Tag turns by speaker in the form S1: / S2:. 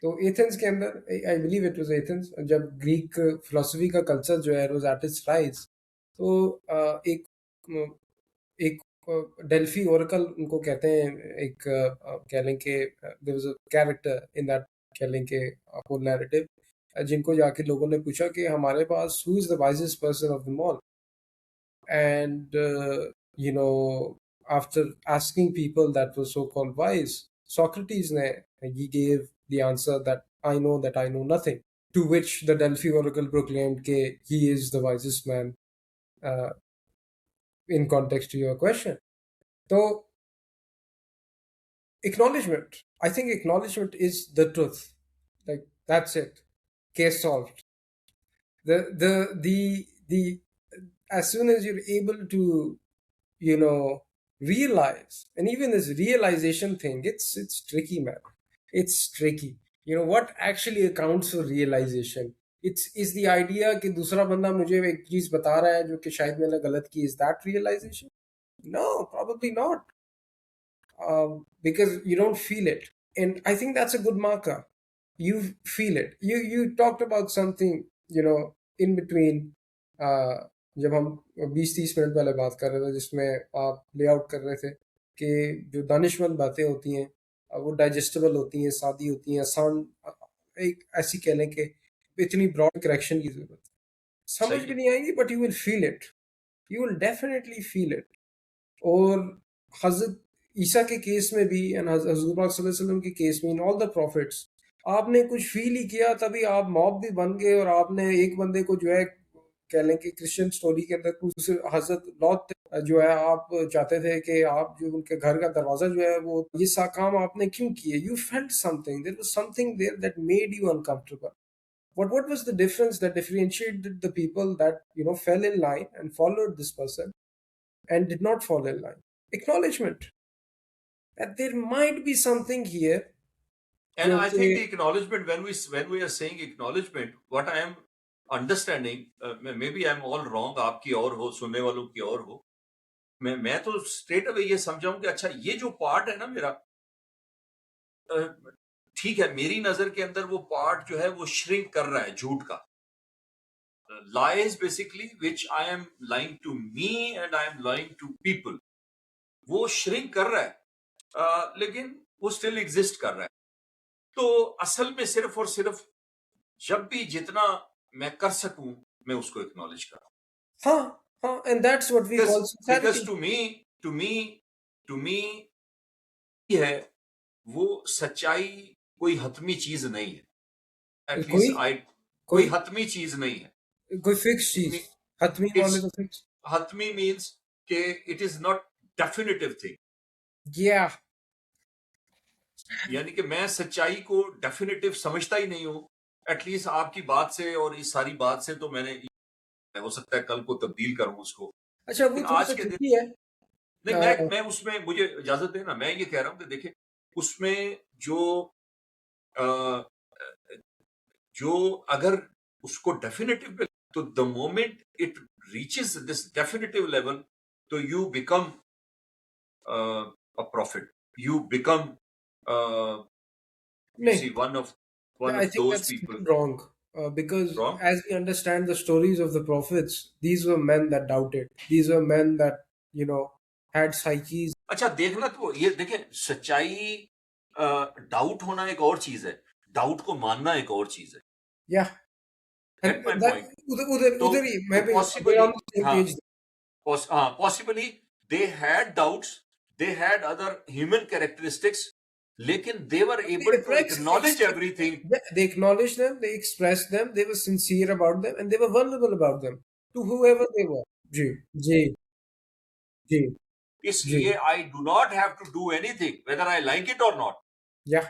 S1: तो एथेंस के अंदर I believe it was Athens, जब ग्रीक फिलोसफी का कल्चर जो है वाज एट इट्स राइज, तो एक एक डेल्फी ओरेकल उनको कहते हैं, एक कह लें कि there was a character in that, कह लें कि होल नैरेटिव, जिनको जाके लोगों ने पूछा कि हमारे पास who is the wisest person of the all, and you know, after asking people that were so called wise, Socrates he gave the answer that I know nothing, to which the Delphi oracle proclaimed that he is the wisest man, uh, in context to your question. So acknowledgement, I think acknowledgement is the truth, like that's it, case solved. The as soon as you're able to, you know, realize, and even this realization thing, it's tricky, man. It's tricky. You know what actually accounts for realization? It's is the idea कि दूसरा बंदा मुझे एक चीज बता रहा है जो कि शायद मैंने गलत की. Is that realization? No, probably not. Because you don't feel it, and I think that's a good marker. You feel it. You talked about something, you know, in between. जब हम 20-30 मिनट पहले बात कर रहे थे, जिसमें आप लेआउट कर रहे थे कि जो दानिशमंद बातें होती हैं, वो डाइजेस्टेबल होती हैं, सादी होती हैं, आसान, एक ऐसी कह लें कि इतनी ब्रॉड करेक्शन की जरूरत है. समझ
S2: सही
S1: भी
S2: है।
S1: नहीं आएंगी, but you will feel it. You will definitely feel it. और हजरत ईसा के केस में भी, एंड हजरत सल्लल्लाहु अलैहि वसल्लम के केस में, इन ऑल द प्रॉफिट्स, आपने कुछ फील ही किया तभी आप मॉब भी बन गए, और आपने एक बंदे को जो है, कह लें कि क्रिश्चियन स्टोरी के अंदर कुछ हजरत लॉत जो है, आप चाहते थे कि आप जो उनके घर का दरवाजा जो है वो, ये सा काम आपने क्यों किए? You felt something, there was something there that made you uncomfortable. What was the difference that differentiated the people that, you know, fell in line and followed this person and did not fall in line? Acknowledgement that there might be something here.
S2: And
S1: जो
S2: I
S1: कि
S2: think the acknowledgement, when we are saying acknowledgement, what I am understanding, maybe I'm all wrong, आपकी और हो, सुनने वालों की और हो, मैं तो स्ट्रेट अवे ये समझाऊं कि अच्छा ये जो पार्ट है ना मेरा, ठीक है, मेरी नजर के अंदर वो पार्ट जो है वो श्रिंक कर रहा है झूठ का. Lies basically which I am lying to me and I am lying to people, वो श्रिंक कर रहा है, लेकिन वो स्टिल एग्जिस्ट कर रहा है. तो असल में सिर्फ और सिर्फ जब भी जितना मैं कर सकूं मैं उसको एक्नॉलेज कर रहा हूं.
S1: हाँ, हाँ, and that's what we call
S2: because
S1: sincerity.
S2: To me है वो सच्चाई कोई हतमी चीज नहीं है.
S1: कोई
S2: एटलीस्ट आई कोई
S1: कोई
S2: हतमी चीज नहीं है.
S1: कोई फिक्स चीज, हतमी
S2: इट्स
S1: वाले तो फिक्स.
S2: हतमी मीन्स के it is not definitive thing.
S1: Yeah.
S2: यानी कि मैं सच्चाई को डेफिनेटिव समझता ही नहीं हूं. एटलीस्ट आपकी बात से और इस सारी बात से तो मैंने, हो सकता है कल को तब्दील करूं उसको,
S1: अच्छा, वो
S2: लेकिन
S1: थोड़ा
S2: आज
S1: सा
S2: के दिन
S1: ट्रिकी है.
S2: नहीं.
S1: अ,
S2: मैं उसमें, मुझे इजाजत देना, मैं ये कह रहा हूं कि देखिए उसमें जो अ, जो अगर उसको डेफिनेटिव, तो the moment it reaches this definitive level, तो you become a prophet, you become you see
S1: नहीं,
S2: one
S1: I
S2: of
S1: think
S2: those
S1: that's
S2: people.
S1: wrong. Because
S2: wrong.
S1: as we understand the stories of the prophets, these were men that doubted. These were men that, you know, had psyches.
S2: अच्छा, देखना तो ये देखें, सच्चाई, doubt होना एक और चीज है, डाउट को मानना एक और चीज है.
S1: Yeah.
S2: Get my
S1: And that
S2: point. तो
S1: उधर ही मैं भी, we're
S2: possibly,
S1: on the same
S2: हाँ,
S1: page.
S2: Possibly they had doubts, they had other human characteristics, लेकिन they were able to acknowledge everything.
S1: They acknowledged them, they expressed them, they were sincere about them, and they were vulnerable about them to whoever they were. जी, जी, जी, जी.
S2: इसलिए I do not have to do anything whether I like it or not.
S1: Yeah.